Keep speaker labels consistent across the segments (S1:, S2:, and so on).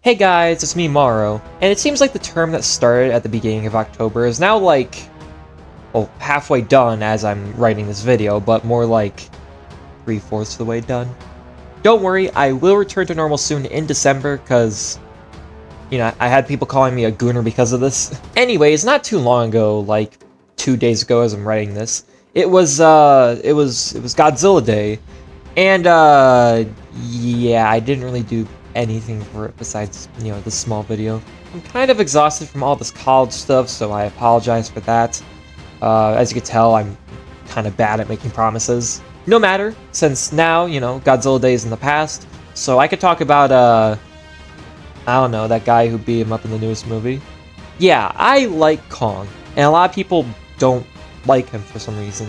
S1: Hey guys, it's me Maro, and it seems like the term that started at the beginning of October is now like, well, halfway done as I'm writing this video, but more like 3/4 of the way done. Don't worry, I will return to normal soon in December, cause, you know, I had people calling me a gooner because of this. Anyways, not too long ago, like 2 days ago as I'm writing this, it was Godzilla Day, and yeah, I didn't really do anything for it besides, you know, this small video. I'm kind of exhausted from all this college stuff, so I apologize for that. As you can tell, I'm kind of bad at making promises. No matter, since now, you know, Godzilla Day is in the past, so I could talk about, I don't know, that guy who beat him up in the newest movie. Yeah, I like Kong, and a lot of people don't like him for some reason.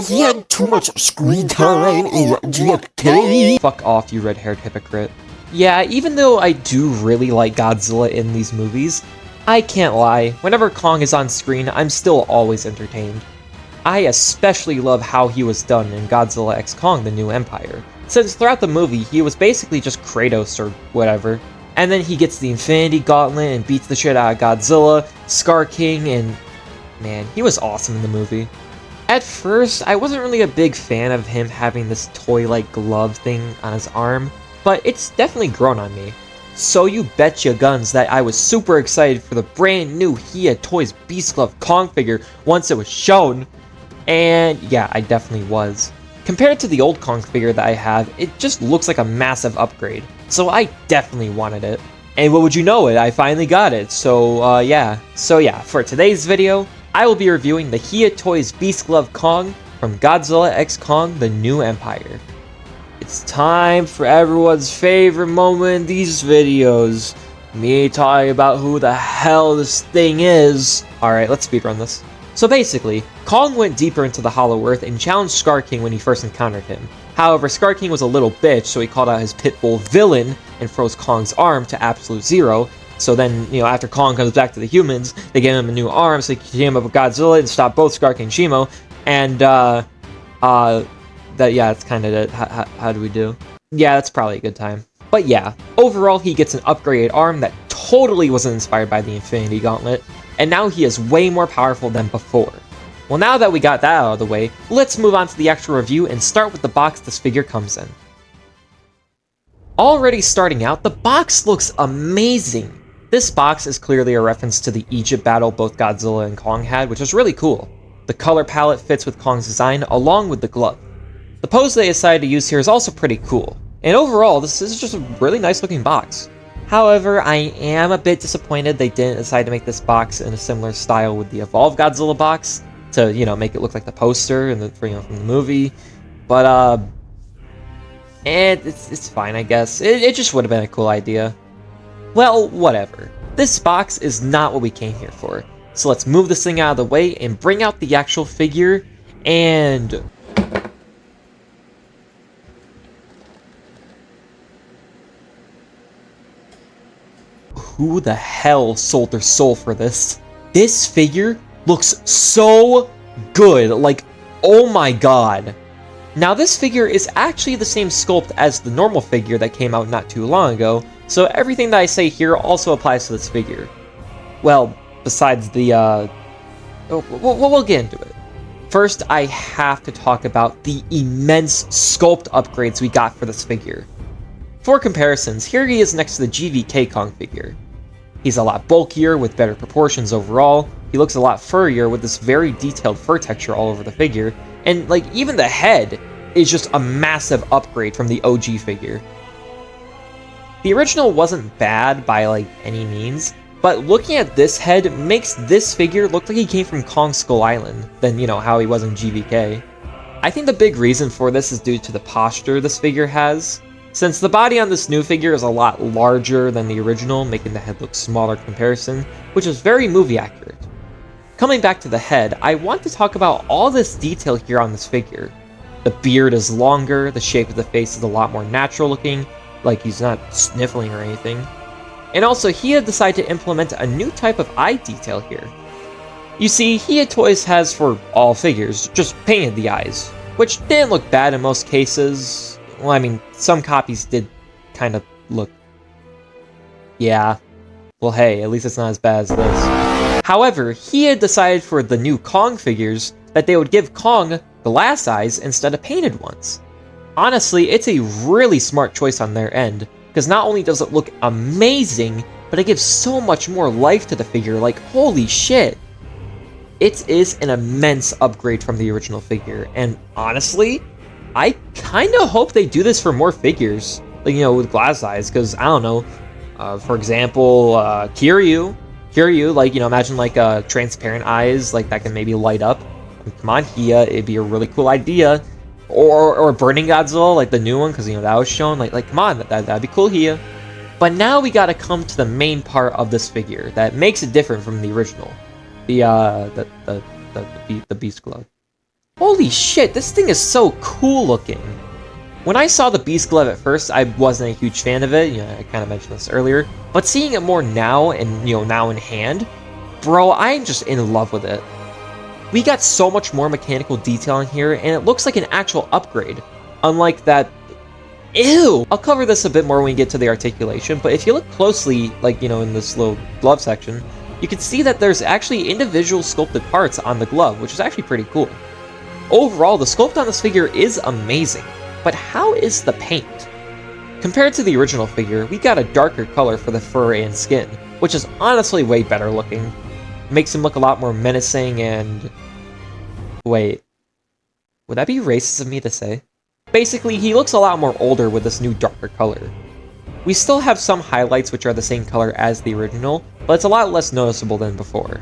S2: He had too much screen time in JFK.
S1: Fuck off, you red-haired hypocrite. Yeah, even though I do really like Godzilla in these movies, I can't lie, whenever Kong is on screen, I'm still always entertained. I especially love how he was done in Godzilla x Kong: The New Empire, since throughout the movie he was basically just Kratos or whatever, and then he gets the Infinity Gauntlet and beats the shit out of Godzilla, Scar King, and man, he was awesome in the movie. At first, I wasn't really a big fan of him having this toy-like glove thing on his arm, but it's definitely grown on me. So you betcha guns that I was super excited for the brand new Hiya Toys Beast Glove Kong figure once it was shown. And yeah, I definitely was. Compared to the old Kong figure that I have, it just looks like a massive upgrade. So I definitely wanted it. And what would you know it, I finally got it. So yeah, for today's video, I will be reviewing the Hiya Toys Beast Glove Kong from Godzilla x Kong: The New Empire. It's time for everyone's favorite moment in these videos. Me talking about who the hell this thing is. Alright, let's speedrun this. So basically, Kong went deeper into the Hollow Earth and challenged Scar King when he first encountered him. However, Scar King was a little bitch, so he called out his pitbull Villain and froze Kong's arm to absolute zero. So then, you know, after Kong comes back to the humans, they give him a new arm so he can team up with Godzilla and stop both Scar King and Shimo. And, yeah, that's kind of it. How do we do? Yeah, that's probably a good time. But yeah, overall, he gets an upgraded arm that totally wasn't inspired by the Infinity Gauntlet, and now he is way more powerful than before. Well, now that we got that out of the way, let's move on to the actual review and start with the box this figure comes in. Already starting out, the box looks amazing. This box is clearly a reference to the Egypt battle both Godzilla and Kong had, which is really cool. The color palette fits with Kong's design, along with the glove. The pose they decided to use here is also pretty cool, and overall, this is just a really nice looking box. However, I am a bit disappointed they didn't decide to make this box in a similar style with the Evolved Godzilla box, to, you know, make it look like the poster and from the movie, but, it's fine, I guess. It just would have been a cool idea. Well, whatever. This box is not what we came here for, so let's move this thing out of the way and bring out the actual figure, and who the hell sold their soul for this? This figure looks so good, like, oh my god. Now this figure is actually the same sculpt as the normal figure that came out not too long ago, so everything that I say here also applies to this figure. Well, besides the, we'll get into it. First, I have to talk about the immense sculpt upgrades we got for this figure. For comparisons, here he is next to the GVK Kong figure. He's a lot bulkier with better proportions overall, he looks a lot furrier with this very detailed fur texture all over the figure, and like even the head is just a massive upgrade from the OG figure. The original wasn't bad by like any means, but looking at this head makes this figure look like he came from Kong Skull Island than, you know, how he was in GVK. I think the big reason for this is due to the posture this figure has, since the body on this new figure is a lot larger than the original, making the head look smaller in comparison, which is very movie accurate. Coming back to the head, I want to talk about all this detail here on this figure. The beard is longer, the shape of the face is a lot more natural looking, like he's not sniffling or anything. And also, Hiya decided to implement a new type of eye detail here. You see, Hiya Toys has, for all figures, just painted the eyes, which didn't look bad in most cases. Well, I mean, some copies did kind of look Yeah. Well, hey, at least it's not as bad as this. However, he had decided for the new Kong figures that they would give Kong glass eyes instead of painted ones. Honestly, it's a really smart choice on their end, because not only does it look amazing, but it gives so much more life to the figure, like holy shit. It is an immense upgrade from the original figure, and honestly, I kinda hope they do this for more figures, like, you know, with glass eyes, because, I don't know, for example, Kiryu, like, you know, imagine, like, transparent eyes, like, that can maybe light up. Come on, Hiya, it'd be a really cool idea. Or Burning Godzilla, like the new one, because, you know, that was shown, like, come on, that'd be cool, Hiya. But now we gotta come to the main part of this figure that makes it different from the original. The Beast Glove. Holy shit, this thing is so cool looking. When I saw the Beast Glove at first, I wasn't a huge fan of it. You know, I kind of mentioned this earlier. But seeing it more now, and, you know, now in hand, bro, I'm just in love with it. We got so much more mechanical detail in here, and it looks like an actual upgrade. Unlike that... Ew! I'll cover this a bit more when we get to the articulation, but if you look closely, like, you know, in this little glove section, you can see that there's actually individual sculpted parts on the glove, which is actually pretty cool. Overall, the sculpt on this figure is amazing, but how is the paint? Compared to the original figure, we got a darker color for the fur and skin, which is honestly way better looking. It makes him look a lot more menacing and... Wait. Would that be racist of me to say? Basically, he looks a lot more older with this new darker color. We still have some highlights which are the same color as the original, but it's a lot less noticeable than before.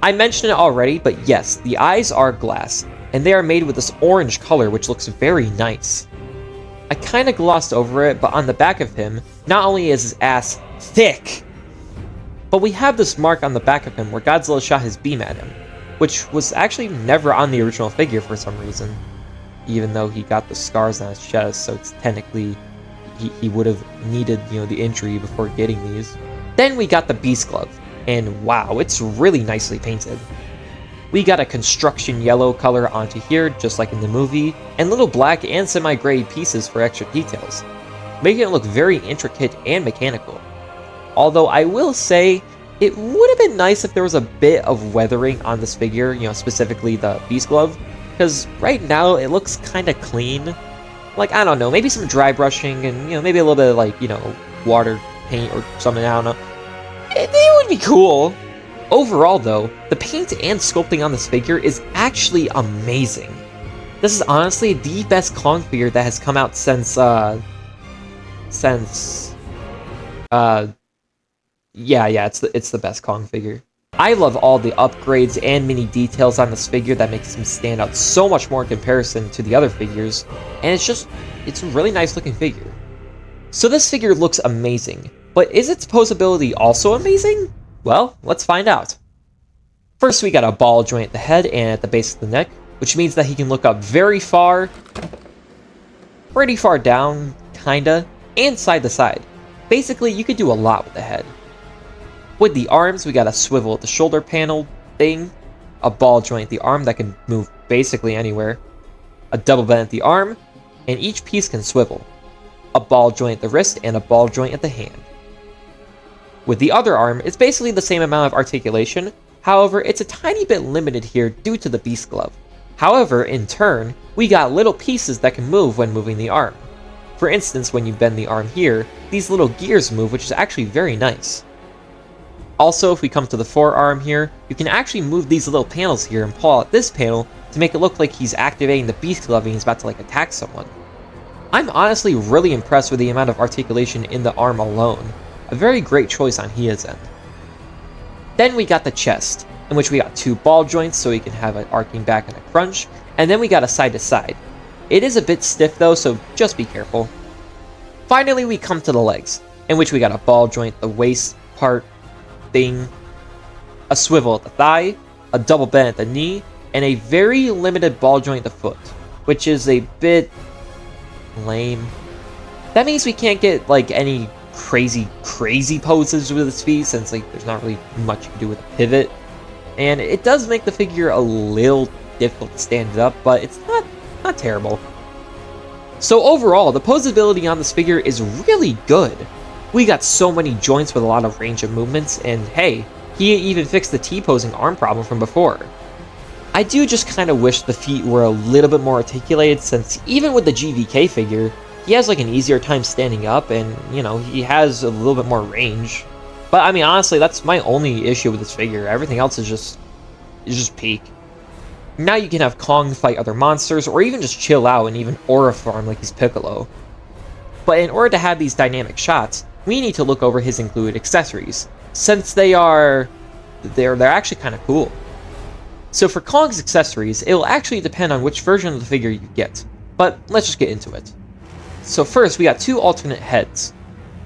S1: I mentioned it already, but yes, the eyes are glass, and they are made with this orange color which looks very nice. I kinda glossed over it, but on the back of him, not only is his ass thick, but we have this mark on the back of him where Godzilla shot his beam at him, which was actually never on the original figure for some reason. Even though he got the scars on his chest, so it's technically he would have needed, you know, the injury before getting these. Then we got the Beast Glove, and wow, it's really nicely painted. We got a construction yellow color onto here, just like in the movie, and little black and semi-gray pieces for extra details, making it look very intricate and mechanical. Although I will say, it would have been nice if there was a bit of weathering on this figure, you know, specifically the Beast Glove, because right now it looks kind of clean. Like, I don't know, maybe some dry brushing and, you know, maybe a little bit of, like, you know, water paint or something, I don't know. It would be cool. Overall, though, the paint and sculpting on this figure is actually amazing. This is honestly the best Kong figure that has come out since, yeah, it's the best Kong figure. I love all the upgrades and mini details on this figure that makes him stand out so much more in comparison to the other figures, and it's a really nice looking figure. So this figure looks amazing, but is its posability also amazing? Well, let's find out. First, we got a ball joint at the head and at the base of the neck, which means that he can look up very far, pretty far down, kinda, and side to side. Basically, you could do a lot with the head. With the arms, we got a swivel at the shoulder panel thing, a ball joint at the arm that can move basically anywhere, a double bend at the arm, and each piece can swivel, a ball joint at the wrist, and a ball joint at the hand. With the other arm, it's basically the same amount of articulation, however, it's a tiny bit limited here due to the Beast Glove. However, in turn, we got little pieces that can move when moving the arm. For instance, when you bend the arm here, these little gears move, which is actually very nice. Also, if we come to the forearm here, you can actually move these little panels here and pull out this panel to make it look like he's activating the Beast Glove and he's about to, like, attack someone. I'm honestly really impressed with the amount of articulation in the arm alone. A very great choice on Hiya's end. Then we got the chest, in which we got two ball joints so he can have an arcing back and a crunch, and then we got a side to side. It is a bit stiff though, so just be careful. Finally, we come to the legs, in which we got a ball joint, the waist part thing, a swivel at the thigh, a double bend at the knee, and a very limited ball joint at the foot, which is a bit lame. That means we can't get, like, any crazy poses with his feet, since, like, there's not really much you can do with a pivot. And it does make the figure a little difficult to stand it up, but it's not terrible. So overall, the posability on this figure is really good. We got so many joints with a lot of range of movements, and hey, he even fixed the T-posing arm problem from before. I do just kind of wish the feet were a little bit more articulated, since even with the GVK figure, he has like an easier time standing up, and you know, he has a little bit more range. But I mean, honestly, that's my only issue with this figure. Everything else is just peak. Now you can have Kong fight other monsters, or even just chill out and even aura farm like he's Piccolo. But in order to have these dynamic shots, we need to look over his included accessories, since they're actually kind of cool. So for Kong's accessories, it will actually depend on which version of the figure you get, but let's just get into it. So first, we got two alternate heads.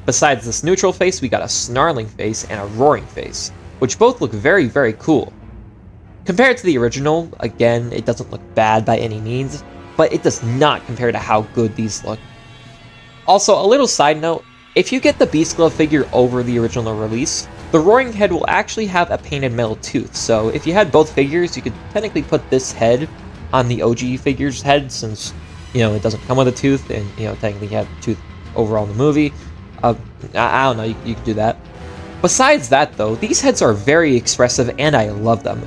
S1: Besides this neutral face, we got a snarling face and a roaring face, which both look very, very cool. Compared to the original, again, it doesn't look bad by any means, but it does not compare to how good these look. Also, a little side note, if you get the Beast Glove figure over the original release, the roaring head will actually have a painted metal tooth, so if you had both figures, you could technically put this head on the OG figure's head, since, you know, it doesn't come with a tooth, and, you know, technically you have a tooth overall in the movie. I don't know, you could do that. Besides that, though, these heads are very expressive, and I love them.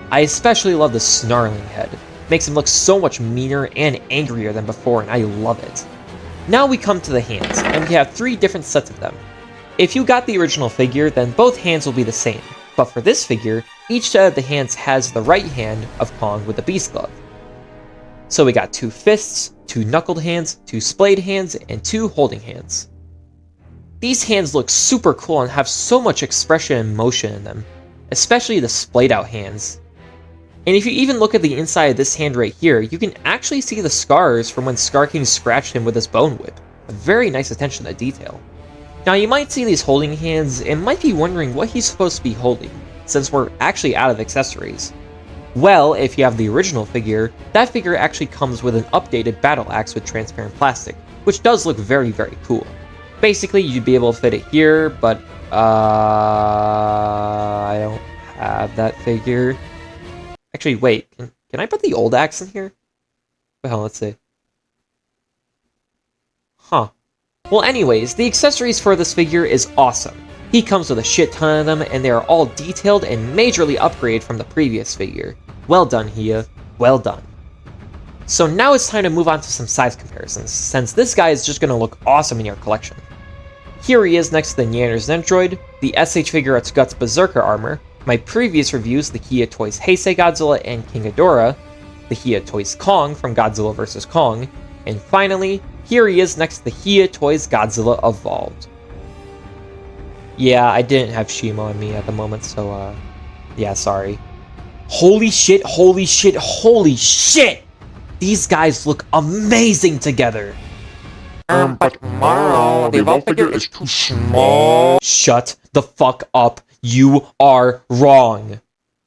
S1: I especially love the snarling head. It makes him look so much meaner and angrier than before, and I love it. Now we come to the hands, and we have three different sets of them. If you got the original figure, then both hands will be the same, but for this figure, each set of the hands has the right hand of Kong with the Beast Glove. So we got two fists, two knuckled hands, two splayed hands, and two holding hands. These hands look super cool and have so much expression and motion in them, especially the splayed out hands. And if you even look at the inside of this hand right here, you can actually see the scars from when Scar King scratched him with his bone whip. A very nice attention to detail. Now you might see these holding hands and might be wondering what he's supposed to be holding, since we're actually out of accessories. Well, if you have the original figure, that figure actually comes with an updated battle axe with transparent plastic, which does look very, very cool. Basically, you'd be able to fit it here, but I don't have that figure. Actually, wait, can I put the old axe in here? Well, let's see. Huh. Well, anyways, the accessories for this figure is awesome. He comes with a shit ton of them, and they are all detailed and majorly upgraded from the previous figure. Well done, Hiya. Well done. So now it's time to move on to some size comparisons, since this guy is just going to look awesome in your collection. Here he is next to the Neanderthal droid, the SH Figuarts Guts Berserker armor, my previous reviews, the Hiya Toys Heisei Godzilla and King Ghidorah, the Hiya Toys Kong from Godzilla vs. Kong, and finally, here he is next to the Hiya Toys Godzilla Evolved. Yeah, I didn't have Shima on me at the moment, so, yeah, sorry. Holy shit, holy shit, holy shit! These guys look amazing together!
S2: But Maro, the Evolved figure is too small.
S1: Shut the fuck up. You are wrong.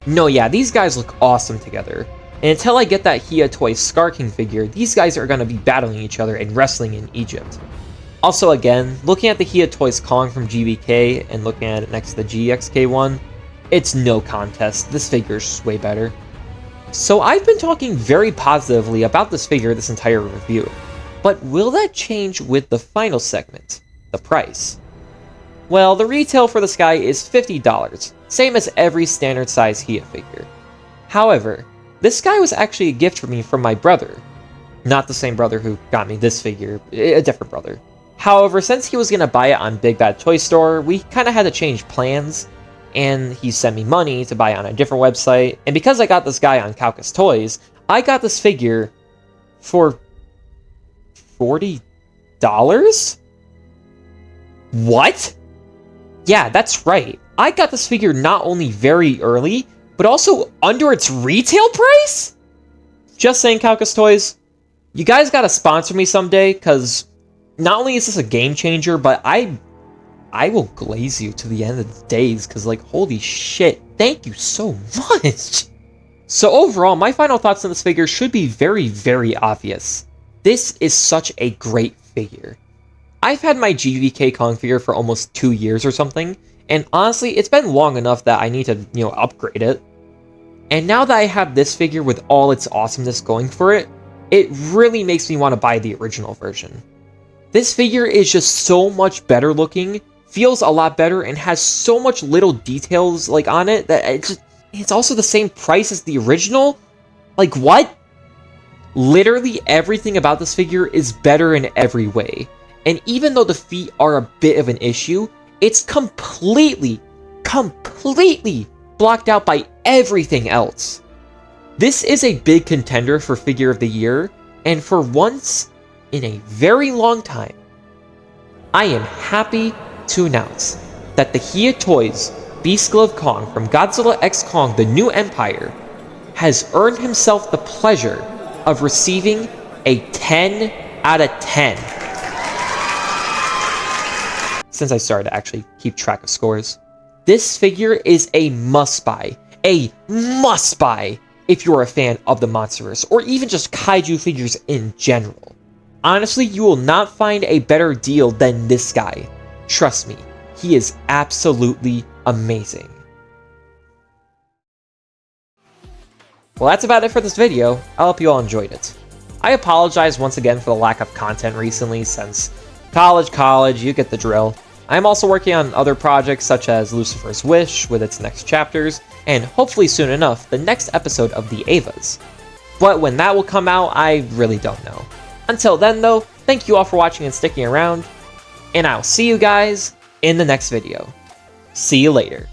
S1: No, yeah, these guys look awesome together. And until I get that Hiya Toys Scar King figure, these guys are going to be battling each other and wrestling in Egypt. Also, again, looking at the Hiya Toys Kong from GVK and looking at it next to the GXK one, it's no contest. This figure is just way better. So I've been talking very positively about this figure this entire review. But will that change with the final segment, the price? Well, the retail for this guy is $50, same as every standard size Hiya figure. However, this guy was actually a gift for me from my brother. Not the same brother who got me this figure, a different brother. However, since he was going to buy it on Big Bad Toy Store, we kind of had to change plans, and he sent me money to buy it on a different website, and because I got this guy on Kaukus Toys, I got this figure for $40? What? Yeah, that's right. I got this figure not only very early, but also under its retail price? Just saying, Kaukus Toys, you guys gotta sponsor me someday, because not only is this a game changer, but I will glaze you to the end of the days, because, like, holy shit, thank you so much! So overall, my final thoughts on this figure should be very, very obvious. This is such a great figure. I've had my GVK Kong figure for almost 2 years or something, and honestly, it's been long enough that I need to, upgrade it. And now that I have this figure with all its awesomeness going for it, it really makes me want to buy the original version. This figure is just so much better looking, feels a lot better and has so much little details like on it that it's also the same price as the original. Like, what? Literally everything about this figure is better in every way. And even though the feet are a bit of an issue, it's completely blocked out by everything else. This is a big contender for Figure of the Year, and for once in a very long time, I am happy to announce that the Hiya Toys Beast Glove Kong from Godzilla x Kong: The New Empire has earned himself the pleasure of receiving a 10 out of 10. Since I started to actually keep track of scores. This figure is a must-buy. A must-buy if you're a fan of the Monsterverse, or even just kaiju figures in general. Honestly, you will not find a better deal than this guy. Trust me, he is absolutely amazing. Well, that's about it for this video. I hope you all enjoyed it. I apologize once again for the lack of content recently, since college, you get the drill. I'm also working on other projects such as Lucifer's Wish with its next chapters, and hopefully soon enough, the next episode of the Avas. But when that will come out, I really don't know. Until then though, thank you all for watching and sticking around, and I'll see you guys in the next video. See you later.